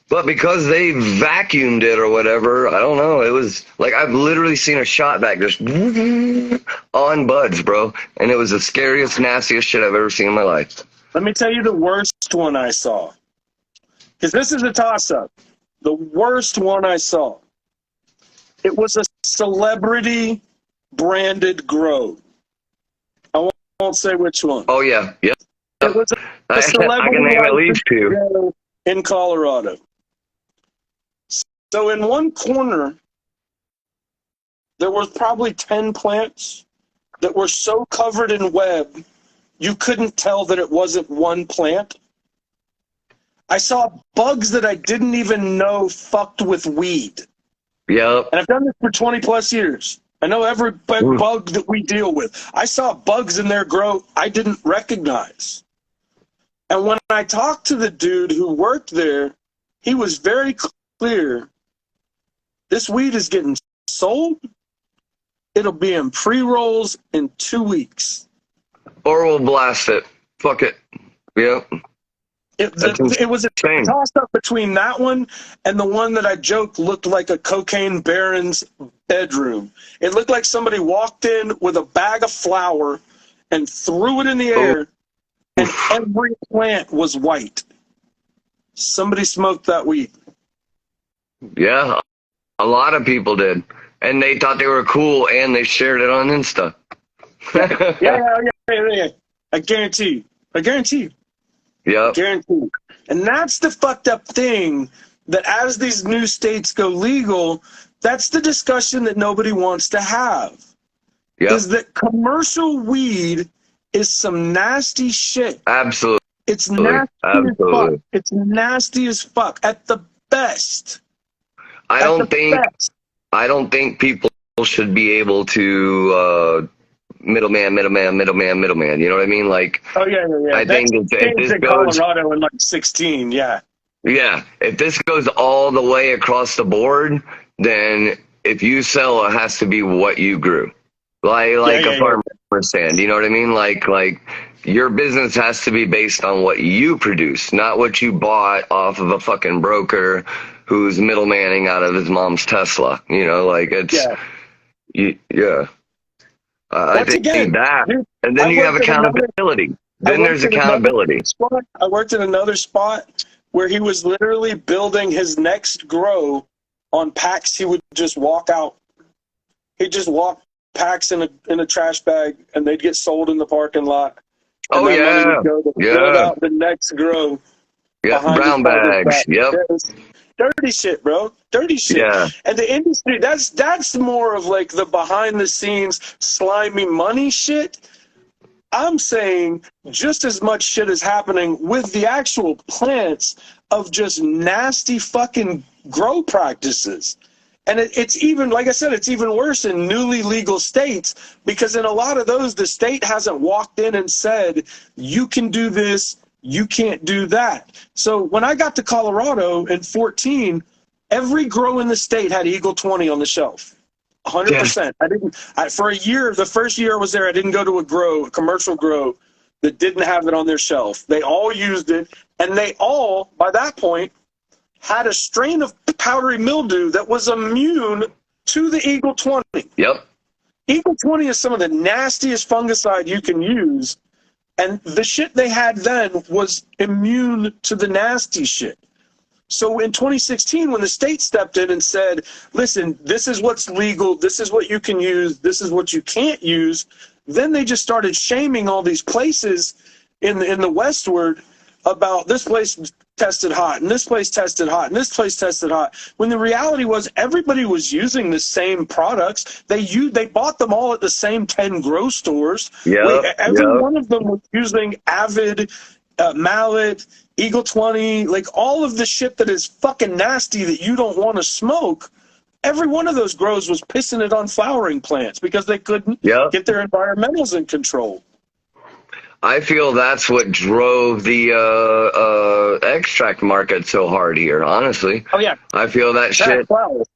But because they vacuumed it or whatever, I don't know. It was like, I've literally seen a shot vac just on buds, bro. And it was the scariest, nastiest shit I've ever seen in my life. Let me tell you the worst one I saw. Because this is a toss-up. The worst one I saw. It was a celebrity branded grow. I won't say which one. Oh, yeah. Yep. It was a I celebrity can name at least two. grow in Colorado. So in one corner, there was probably 10 plants that were so covered in web, you couldn't tell that it wasn't one plant. I saw bugs that I didn't even know fucked with weed. Yep. And I've done this for 20 plus years. I know every bug that we deal with. I saw bugs in their grow I didn't recognize. And when I talked to the dude who worked there, he was very clear. This weed is getting sold. It'll be in pre-rolls in 2 weeks. Or we'll blast it. Fuck it. Yep. It was a toss-up between that one and the one that I joked looked like a cocaine baron's bedroom. It looked like somebody walked in with a bag of flour and threw it in the air, and every plant was white. Somebody smoked that weed. Yeah. A lot of people did. And they thought they were cool, and they shared it on Insta. Yeah. I guarantee. Yep. Guaranteed. And that's the fucked up thing, that as these new states go legal, that's the discussion that nobody wants to have. Yep. Is that commercial weed is some nasty shit. Absolutely. It's nasty as fuck. It's nasty as fuck at the best. I don't think people should be able to middleman. You know what I mean? Like, oh yeah. I think if this in goes, Colorado in like 16, yeah. Yeah, if this goes all the way across the board, then if you sell, it has to be what you grew, like a farmer stand. You know what I mean? Like your business has to be based on what you produce, not what you bought off of a fucking broker who's middlemaning out of his mom's Tesla. You know, like it's I think that, and then you have accountability. Then there's accountability. I worked in another spot where he was literally building his next grow on packs he would just walk out. He'd just walk packs in a trash bag, and they'd get sold in the parking lot. Oh yeah, build out the next grow. Yeah, brown bags. Yep. Dirty shit, bro. Dirty shit. Yeah. And the industry, that's more of like the behind the scenes slimy money shit. I'm saying just as much shit is happening with the actual plants of just nasty fucking grow practices. And it's even, like I said, it's even worse in newly legal states, because in a lot of those, the state hasn't walked in and said, you can do this, you can't do that. So when I got to Colorado in 2014, every grow in the state had Eagle 20 on the shelf. 100%. Yeah. For a year, the first year I was there, I didn't go to a commercial grow that didn't have it on their shelf. They all used it, and they all, by that point, had a strain of powdery mildew that was immune to the Eagle 20. Yep. Eagle 20 is some of the nastiest fungicide you can use, and the shit they had then was immune to the nasty shit. So in 2016, when the state stepped in and said, listen, this is what's legal, this is what you can use, this is what you can't use, then they just started shaming all these places in the westward about this place tested hot, and this place tested hot, and this place tested hot. When the reality was everybody was using the same products. They bought them all at the same 10 grow stores. Every Yep. one of them was using Avid, Mallet, Eagle 20, like all of the shit that is fucking nasty that you don't want to smoke. Every one of those grows was pissing it on flowering plants because they couldn't Yep. get their environmentals in control. I feel that's what drove the extract market so hard here, honestly. Oh yeah, I feel that shit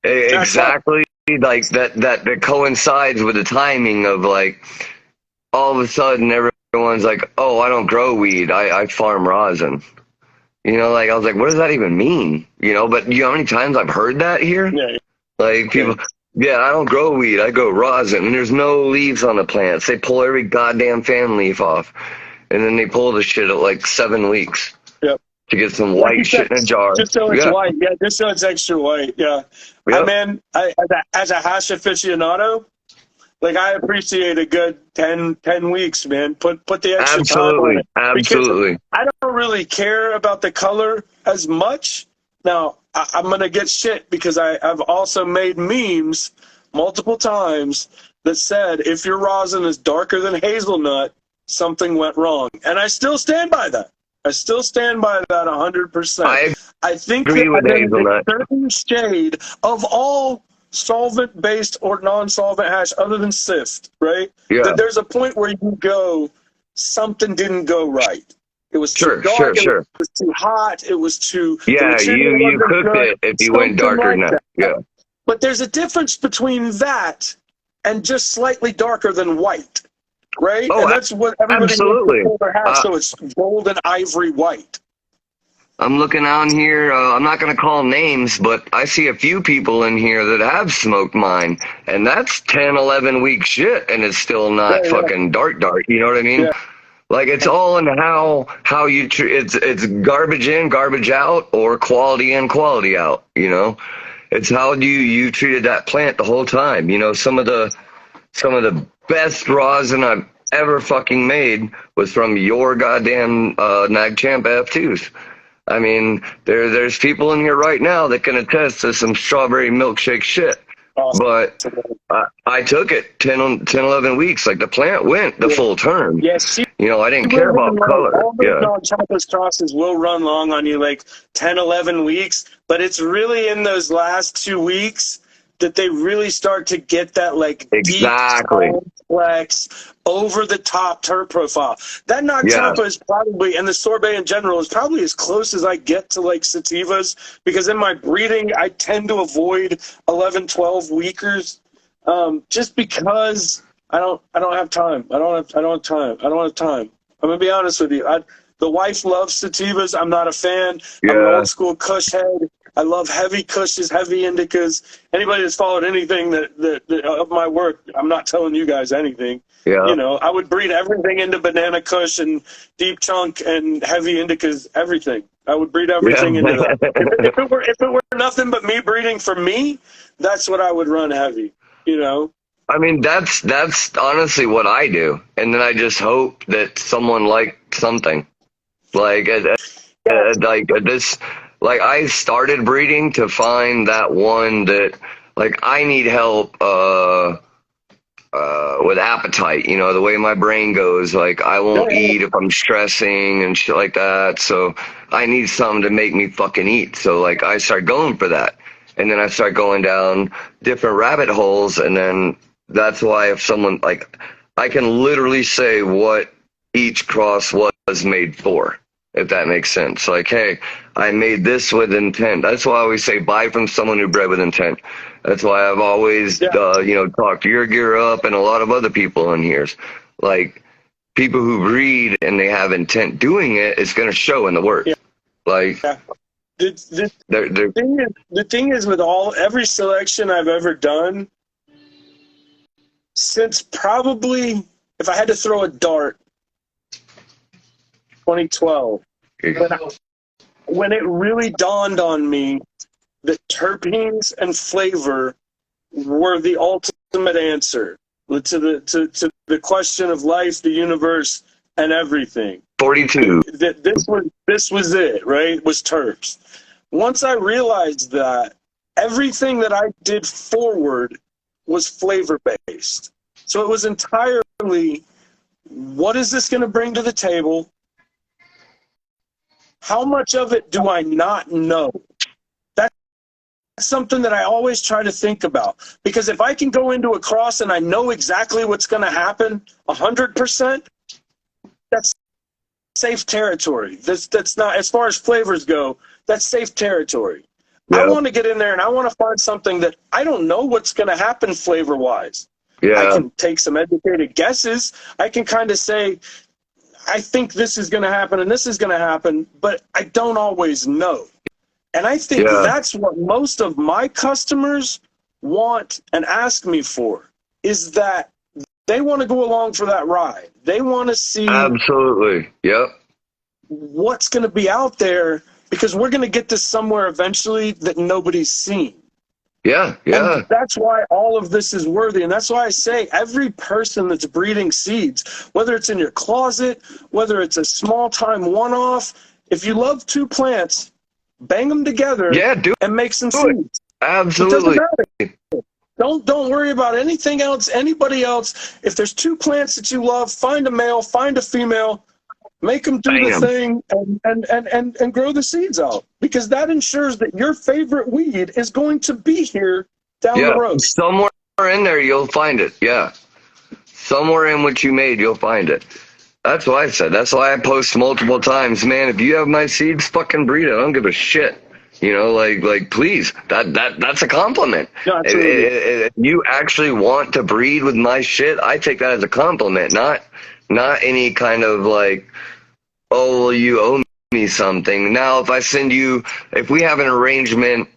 exactly like that coincides with the timing of like all of a sudden everyone's like, oh, I don't grow weed, I farm rosin. You know, like I was like, what does that even mean? You know, but you know how many times I've heard that here? Yeah. Like people, yeah, I don't grow weed, I grow rosin, and there's no leaves on the plants. They pull every goddamn fan leaf off, and then they pull the shit at like 7 weeks. Yep. To get some white shit in a jar. Just so it's white. Yeah, just so it's extra white. Yeah. Yep. As a hash aficionado, like I appreciate a good 10 weeks, man. Put the extra time on it. Absolutely. I don't really care about the color as much. Now, I'm going to get shit because I've also made memes multiple times that said if your rosin is darker than hazelnut, something went wrong. And I still stand by that. I still stand by that 100%. I think agree with that hazelnut. a certain shade of all solvent-based or non-solvent hash other than SIFT, right? Yeah. That there's a point where you go, something didn't go right. It was too dark, it was too hot, it was too... Yeah, you cooked it if you went darker than that. Yeah. But there's a difference between that and just slightly darker than white, right? Oh, and that's what everybody absolutely. Has, so it's gold and ivory white. I'm looking on here. I'm not going to call names, but I see a few people in here that have smoked mine, and that's 10, 11 week shit, and it's still not fucking dark. You know what I mean? Yeah. Like it's all in how you it's garbage in, garbage out, or quality in, quality out. You know, it's how you treated that plant the whole time. You know, some of the best rosin I've ever fucking made was from your goddamn NagChamp F2s. I mean, there's people in here right now that can attest to some strawberry milkshake shit. Awesome. But I took it 10, 11 weeks. Like the plant went the full term. Yes. You know, I didn't care about color. All those non-Chapas crosses will run long on you, like 10, 11 weeks. But it's really in those last 2 weeks that they really start to get that like deep, complex, over-the-top terp profile. That non-Champa is probably, and the sorbet in general, is probably as close as I get to like sativas, because in my breeding, I tend to avoid 11, 12 weekers, just because I don't have time. I don't have time. I'm gonna be honest with you. The wife loves sativas. I'm not a fan. I'm an old school Kush head. I love heavy Kushes, heavy Indicas. Anybody that's followed anything that of my work, I'm not telling you guys anything. Yeah. You know, I would breed everything into Banana Kush and Deep Chunk and heavy Indicas, everything. I would breed everything into that. If it were nothing but me breeding for me, that's what I would run heavy, you know? I mean, that's honestly what I do. And then I just hope that someone liked something. Like this... Like, I started breeding to find that one that, like, I need help with appetite, you know, the way my brain goes. Like, I won't eat if I'm stressing and shit like that, so I need something to make me fucking eat. So, like, I start going for that. And then I start going down different rabbit holes, and then that's why if someone, like, I can literally say what each cross was made for. If that makes sense. Like, hey, I made this with intent. That's why I always say buy from someone who bred with intent. That's why I've always, talked to your gear up and a lot of other people in here. Like, people who breed and they have intent doing it, it's going to show in the work. Yeah. Like, the thing is with every selection I've ever done, since probably, if I had to throw a dart, 2012, when it really dawned on me that terpenes and flavor were the ultimate answer to the question of life, the universe, and everything. 42. This was it, right? It was terps. Once I realized that, everything that I did forward was flavor based. So it was entirely, what is this going to bring to the table? How much of it do I not know? That's something that I always try to think about. Because if I can go into a cross and I know exactly what's going to happen 100%, that's safe territory. That's not, as far as flavors go, that's safe territory. Yeah. I want to get in there and I want to find something that I don't know what's going to happen flavor wise. Yeah. I can take some educated guesses. I can kind of say, I think this is going to happen and this is going to happen, but I don't always know. And I think that's what most of my customers want and ask me for, is that they want to go along for that ride. They want to see Absolutely. Yep. what's going to be out there, because we're going to get this somewhere eventually that nobody's seen. Yeah. Yeah. And that's why all of this is worthy. And that's why I say every person that's breeding seeds, whether it's in your closet, whether it's a small time one-off, if you love two plants, bang them together and make some seeds. Absolutely. It doesn't matter. Don't worry about anything else, anybody else. If there's two plants that you love, find a male, find a female, make them do the thing and grow the seeds out, because that ensures that your favorite weed is going to be here down the road. Somewhere in there you'll find it. Yeah. Somewhere in what you made, you'll find it. That's what I said. That's why I post multiple times, man. If you have my seeds, fucking breed it. I don't give a shit. You know, like please. That's a compliment. No, if you actually want to breed with my shit, I take that as a compliment, not any kind of like, oh, well, you owe me something. Now, if we have an arrangement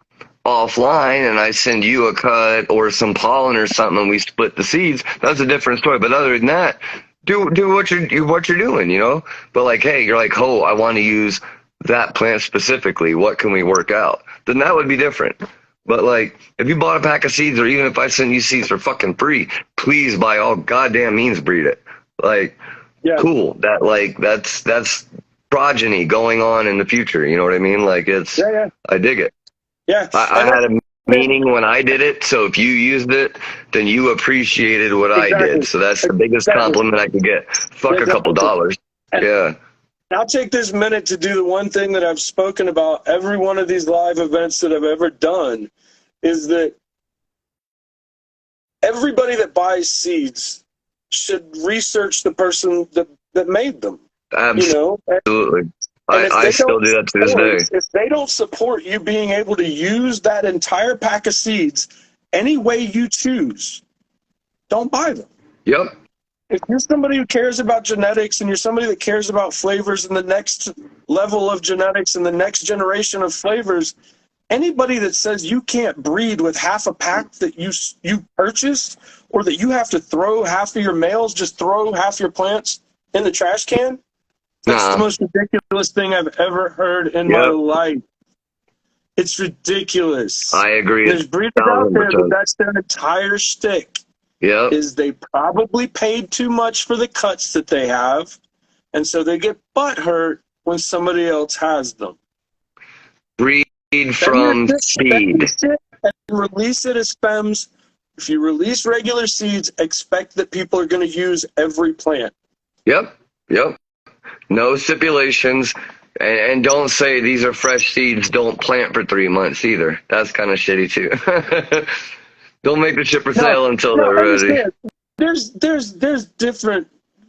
offline and I send you a cut or some pollen or something and we split the seeds, that's a different story. But other than that, do what you're doing, you know? But like, hey, you're like, oh, I want to use that plant specifically. What can we work out? Then that would be different. But like, if you bought a pack of seeds, or even if I send you seeds for fucking free, please by all goddamn means breed it. Like, cool. That's progeny going on in the future. You know what I mean? Like I dig it. Yeah. I had a meaning when I did it. So if you used it, then you appreciated what I did. So that's the biggest compliment I could get. Fuck a couple dollars. Yeah. I'll take this minute to do the one thing that I've spoken about every one of these live events that I've ever done, is that everybody that buys seeds should research the person that made them. Absolutely. You know? I still do that to this day. If they don't support you being able to use that entire pack of seeds any way you choose, don't buy them. Yep. If you're somebody who cares about genetics and you're somebody that cares about flavors and the next level of genetics and the next generation of flavors, anybody that says you can't breed with half a pack that you purchased, or that you have to throw half of your males, just throw half your plants in the trash can, that's the most ridiculous thing I've ever heard in my life. It's ridiculous. I agree. There's breeders out there that that's their entire shtick. Yeah. Is they probably paid too much for the cuts that they have, and so they get butthurt when somebody else has them. Breed from seed. And release it as stems. If you release regular seeds, expect that people are going to use every plant. Yep. No stipulations. And don't say these are fresh seeds, don't plant for 3 months either. That's kind of shitty too. Don't make the shit for sale until they're ready. There's different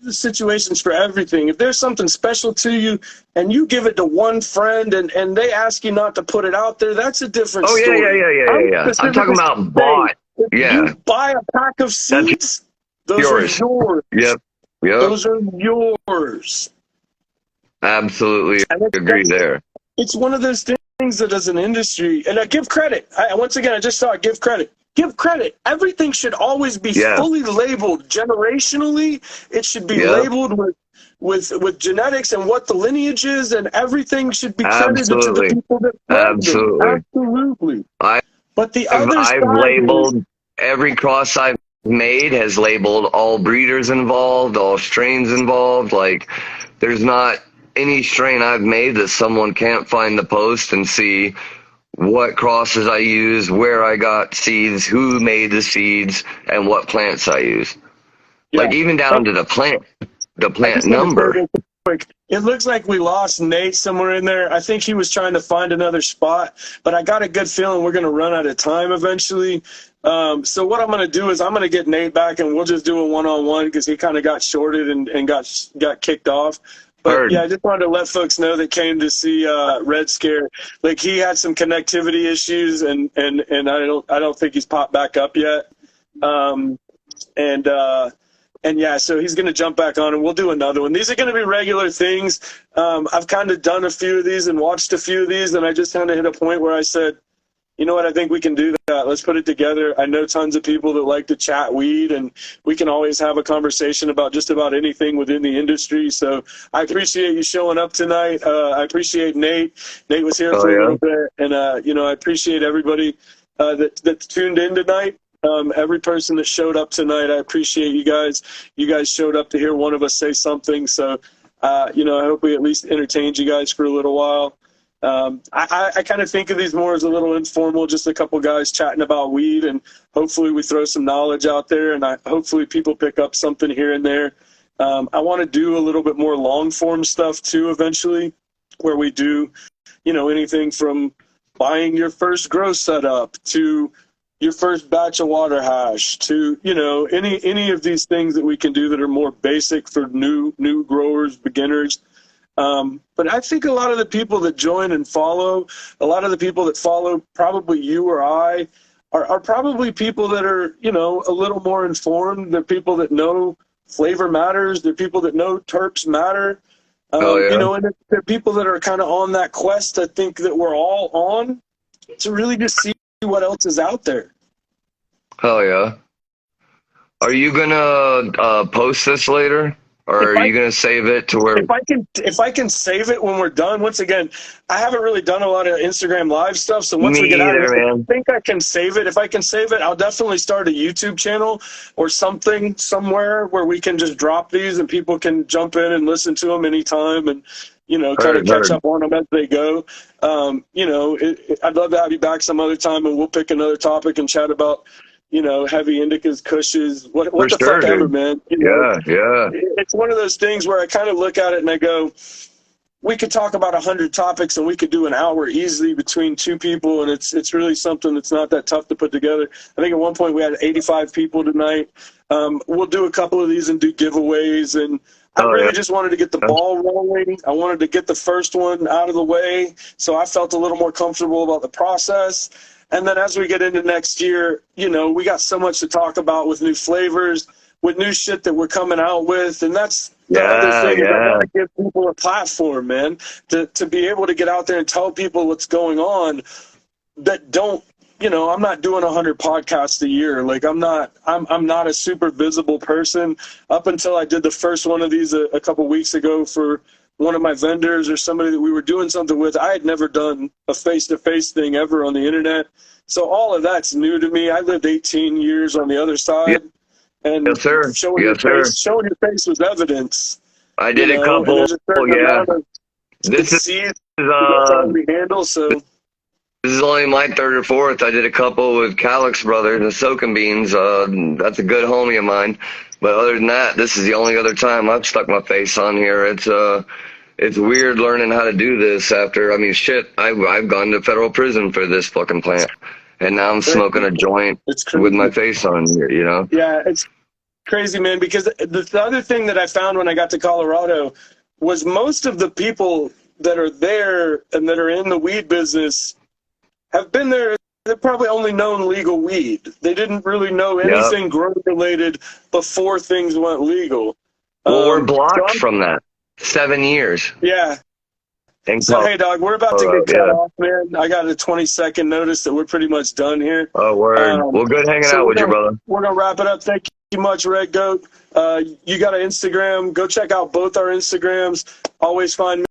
situations for everything. If there's something special to you and you give it to one friend and they ask you not to put it out there, that's a different story. Yeah. I'm talking about bought. You buy a pack of seeds, those are yours. Yep. Those are yours. Absolutely agree there. It's one of those things that as an industry, and I give credit. Once again, I just saw it, give credit. Give credit. Everything should always be fully labeled generationally. It should be labeled with genetics and what the lineage is, and everything should be credited to the people that Absolutely. Absolutely. I've labeled every cross I've made has labeled all breeders involved, all strains involved. Like, there's not any strain I've made that someone can't find the post and see what crosses I use, where I got seeds, who made the seeds, and what plants I use. Yeah. Like, even down to the I plant just want to say number. this quick. It looks like we lost Nate somewhere in there. I think he was trying to find another spot, but I got a good feeling we're going to run out of time eventually. So what I'm going to do is I'm going to get Nate back, and we'll just do a one-on-one because he kind of got shorted and got kicked off. But Heard. yeah, I just wanted to let folks know that came to see Red Scare. Like, he had some connectivity issues, and I don't think he's popped back up yet. And yeah, so he's going to jump back on, and we'll do another one. These are going to be regular things. I've kind of done a few of these and watched a few of these, and I just kind of hit a point where I said, you know what, I think we can do that. Let's put it together. I know tons of people that like to chat weed, and we can always have a conversation about just about anything within the industry. So I appreciate you showing up tonight. I appreciate Nate. Nate was here for a little bit, and I appreciate everybody that's tuned in tonight. Every person that showed up tonight, I appreciate you guys. You guys showed up to hear one of us say something. So, I hope we at least entertained you guys for a little while. I kind of think of these more as a little informal, just a couple guys chatting about weed, and hopefully we throw some knowledge out there, and hopefully people pick up something here and there. I want to do a little bit more long form stuff too eventually, where we do, anything from buying your first grow setup to your first batch of water hash to, any of these things that we can do that are more basic for new growers, beginners. But I think a lot of the people that join and follow, a lot of the people that follow probably you or I are probably people that are, a little more informed. They're people that know flavor matters. They're people that know terps matter. And they're people that are kind of on that quest, I think, that we're all on to really just see what else is out there. Hell yeah. Are you gonna post this later, or are you gonna save it to where? If I can save it when we're done. Once again, I haven't really done a lot of Instagram live stuff, so once we get out of here, I think I can save it. If I can save it, I'll definitely start a YouTube channel or something somewhere where we can just drop these and people can jump in and listen to them anytime and kind of catch up on them as they go. I'd love to have you back some other time, and we'll pick another topic and chat about heavy indicas, kushes, what the fuck ever, man. Yeah. It's one of those things where I kind of look at it and I go, we could talk about 100 topics and we could do an hour easily between two people, and it's really something that's not that tough to put together. I think at one point we had 85 people tonight. We'll do a couple of these and do giveaways, and I really just wanted to get the ball rolling. I wanted to get the first one out of the way, so I felt a little more comfortable about the process. And then as we get into next year, we got so much to talk about with new flavors, with new shit that we're coming out with. And that's the other thing. Is I want to give people a platform, man, to be able to get out there and tell people what's going on that don't, I'm not doing 100 podcasts a year. Like I'm not a super visible person. Up until I did the first one of these a couple weeks ago for one of my vendors or somebody that we were doing something with, I had never done a face-to-face thing ever on the internet. So all of that's new to me. I lived 18 years on the other side, and showing your face was evidence. I did a couple. There's a certain amount of this is handle. So this is only my third or fourth. I did a couple with Calyx Brothers and Soaking Beans. That's a good homie of mine. But other than that, this is the only other time I've stuck my face on here. It's weird learning how to do this after. I mean, shit, I've gone to federal prison for this fucking plant, and now I'm smoking a joint with my face on here. Yeah, it's crazy, man. Because the other thing that I found when I got to Colorado was most of the people that are there and that are in the weed business have been there. They've probably only known legal weed. They didn't really know anything grow related before things went legal. Well, we're blocked from that. 7 years. Yeah. So, hey, dog, we're about to get cut off, man. I got a 20-second notice that we're pretty much done here. Oh, word. Well, good hanging out with you, brother. We're going to wrap it up. Thank you much, Red Goat. You got an Instagram. Go check out both our Instagrams. Always find me